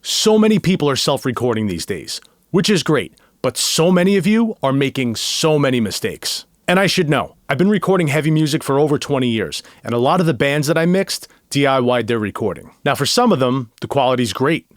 So many people are self-recording these days, which is great, but so many of you are making so many mistakes. And I should know, I've been recording heavy music for over 20 years, and a lot of the bands that I mixed DIY'd their recording. Now for some of them, the quality's great,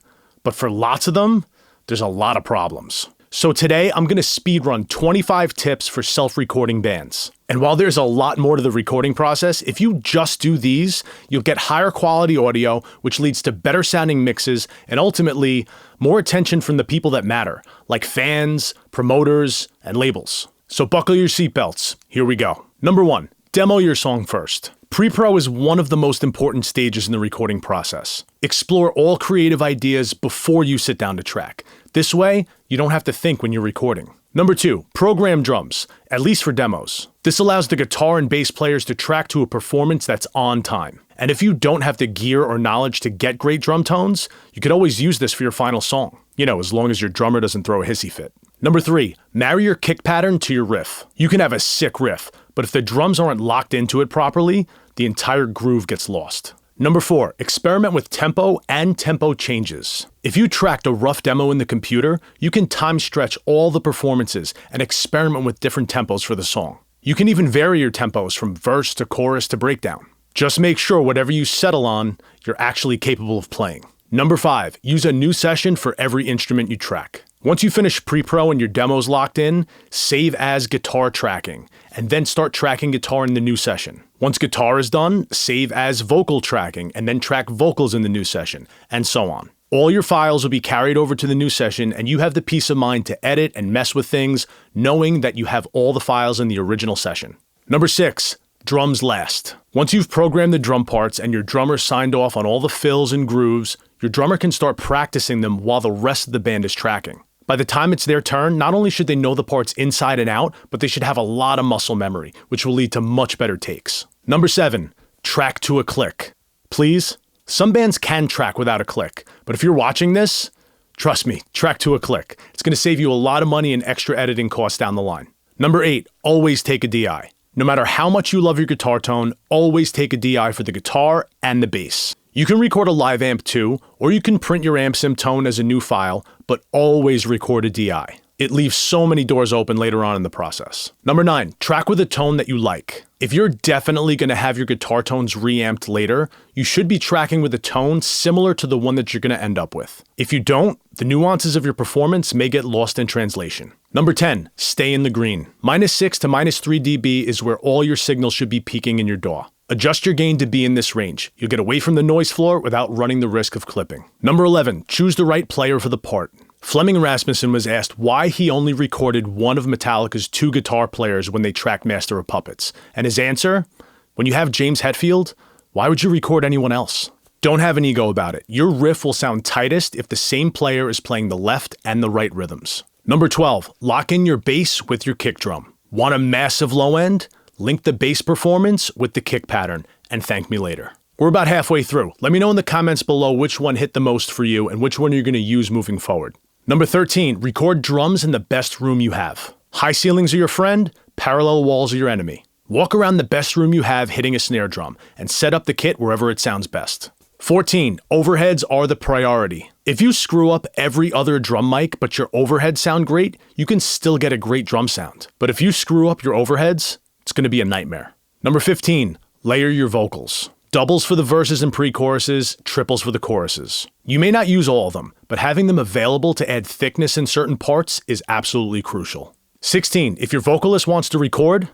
but for lots of them, there's a lot of problems. So today, I'm gonna speedrun 25 tips for self-recording bands. And while there's a lot more to the recording process, if you just do these, you'll get higher quality audio, which leads to better sounding mixes, and ultimately, more attention from the people that matter, like fans, promoters, and labels. So buckle your seatbelts, here we go. Number 1, demo your song first. Pre-pro is one of the most important stages in the recording process. Explore all creative ideas before you sit down to track. This way, you don't have to think when you're recording. Number 2, program drums, at least for demos. This allows the guitar and bass players to track to a performance that's on time. And if you don't have the gear or knowledge to get great drum tones, you could always use this for your final song. As long as your drummer doesn't throw a hissy fit. Number 3, marry your kick pattern to your riff. You can have a sick riff, but if the drums aren't locked into it properly, the entire groove gets lost. Number 4, experiment with tempo and tempo changes. If you tracked a rough demo in the computer, you can time stretch all the performances and experiment with different tempos for the song. You can even vary your tempos from verse to chorus to breakdown. Just make sure whatever you settle on, you're actually capable of playing. Number 5, use a new session for every instrument you track. Once you finish pre-pro and your demo's locked in, save as guitar tracking, and then start tracking guitar in the new session. Once guitar is done, save as vocal tracking, and then track vocals in the new session, and so on. All your files will be carried over to the new session, and you have the peace of mind to edit and mess with things, knowing that you have all the files in the original session. Number 6, drums last. Once you've programmed the drum parts and your drummer signed off on all the fills and grooves, your drummer can start practicing them while the rest of the band is tracking. By the time it's their turn, not only should they know the parts inside and out, but they should have a lot of muscle memory, which will lead to much better takes. Number 7, track to a click. Please, some bands can track without a click, but if you're watching this, trust me, track to a click. It's gonna save you a lot of money and extra editing costs down the line. Number 8, always take a DI. No matter how much you love your guitar tone, always take a DI for the guitar and the bass. You can record a live amp too, or you can print your amp sim tone as a new file, but always record a DI. It leaves so many doors open later on in the process. Number 9, track with a tone that you like. If you're definitely going to have your guitar tones reamped later, you should be tracking with a tone similar to the one that you're going to end up with. If you don't, the nuances of your performance may get lost in translation. Number 10, stay in the green. -6 to -3 dB is where all your signals should be peaking in your DAW. Adjust your gain to be in this range. You'll get away from the noise floor without running the risk of clipping. Number 11, choose the right player for the part. Flemming Rasmussen was asked why he only recorded one of Metallica's 2 guitar players when they tracked Master of Puppets. And his answer? When you have James Hetfield, why would you record anyone else? Don't have an ego about it. Your riff will sound tightest if the same player is playing the left and the right rhythms. Number 12, lock in your bass with your kick drum. Want a massive low end? Link the bass performance with the kick pattern, and thank me later. We're about halfway through. Let me know in the comments below which one hit the most for you and which one you're going to use moving forward. Number 13, record drums in the best room you have. High ceilings are your friend, parallel walls are your enemy. Walk around the best room you have hitting a snare drum, and set up the kit wherever it sounds best. 14, overheads are the priority. If you screw up every other drum mic but your overheads sound great, you can still get a great drum sound. But if you screw up your overheads, it's going to be a nightmare. Number 15, layer your vocals. Doubles for the verses and pre-choruses, triples for the choruses. You may not use all of them, but having them available to add thickness in certain parts is absolutely crucial. 16, if your vocalist wants to record,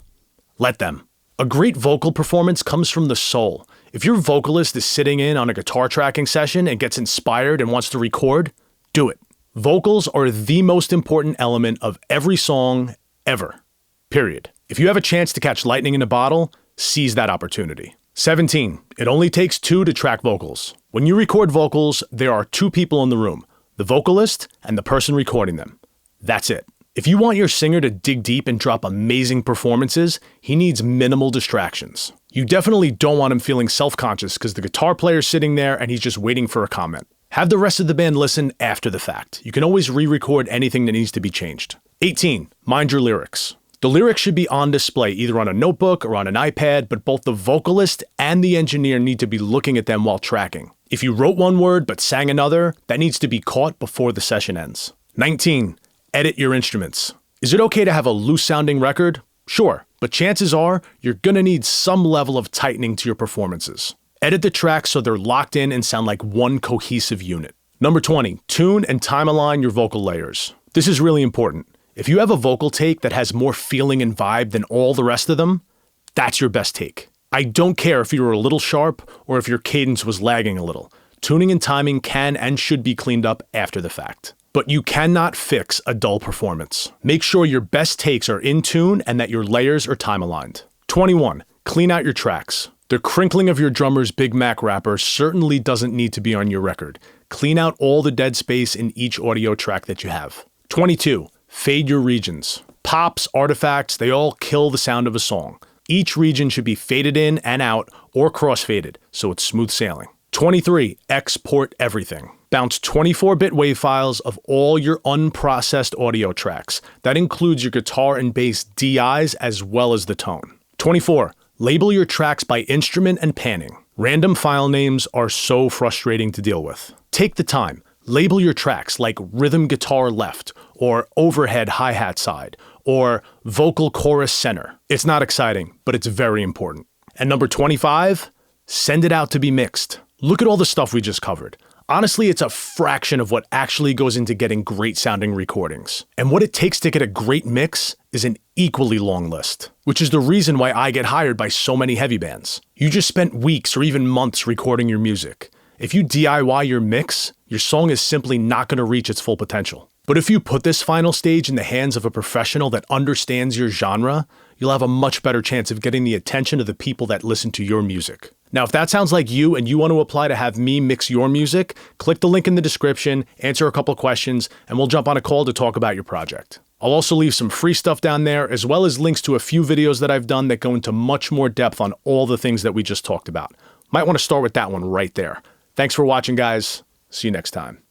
let them. A great vocal performance comes from the soul. If your vocalist is sitting in on a guitar tracking session and gets inspired and wants to record, do it. Vocals are the most important element of every song ever. Period. If you have a chance to catch lightning in a bottle, seize that opportunity. 17, it only takes 2 to track vocals. When you record vocals, there are 2 people in the room, the vocalist and the person recording them. That's it. If you want your singer to dig deep and drop amazing performances, he needs minimal distractions. You definitely don't want him feeling self-conscious because the guitar player's sitting there and he's just waiting for a comment. Have the rest of the band listen after the fact. You can always re-record anything that needs to be changed. 18, mind your lyrics. The lyrics should be on display either on a notebook or on an iPad, but both the vocalist and the engineer need to be looking at them while tracking. If you wrote one word but sang another, that needs to be caught before the session ends. 19. Edit your instruments. Is it okay to have a loose-sounding record? Sure, but chances are you're gonna need some level of tightening to your performances. Edit the tracks so they're locked in and sound like one cohesive unit. Number 20. Tune and time align your vocal layers. This is really important. If you have a vocal take that has more feeling and vibe than all the rest of them, that's your best take. I don't care if you were a little sharp or if your cadence was lagging a little. Tuning and timing can and should be cleaned up after the fact. But you cannot fix a dull performance. Make sure your best takes are in tune and that your layers are time aligned. 21. Clean out your tracks. The crinkling of your drummer's Big Mac wrapper certainly doesn't need to be on your record. Clean out all the dead space in each audio track that you have. 22. Fade your regions. Pops, artifacts, they all kill the sound of a song. Each region should be faded in and out or crossfaded, so it's smooth sailing. 23. Export everything. Bounce 24-bit WAV files of all your unprocessed audio tracks. That includes your guitar and bass DIs as well as the tone. 24. Label your tracks by instrument and panning. Random file names are so frustrating to deal with. Take the time. Label your tracks like rhythm guitar left, or overhead hi-hat side, or vocal chorus center. It's not exciting, but it's very important. And number 25, send it out to be mixed. Look at all the stuff we just covered. Honestly, it's a fraction of what actually goes into getting great sounding recordings. And what it takes to get a great mix is an equally long list, which is the reason why I get hired by so many heavy bands. You just spent weeks or even months recording your music. If you DIY your mix, your song is simply not going to reach its full potential. But if you put this final stage in the hands of a professional that understands your genre, you'll have a much better chance of getting the attention of the people that listen to your music. Now, if that sounds like you and you want to apply to have me mix your music, click the link in the description, answer a couple questions, and we'll jump on a call to talk about your project. I'll also leave some free stuff down there, as well as links to a few videos that I've done that go into much more depth on all the things that we just talked about. Might want to start with that one right there. Thanks for watching, guys. See you next time.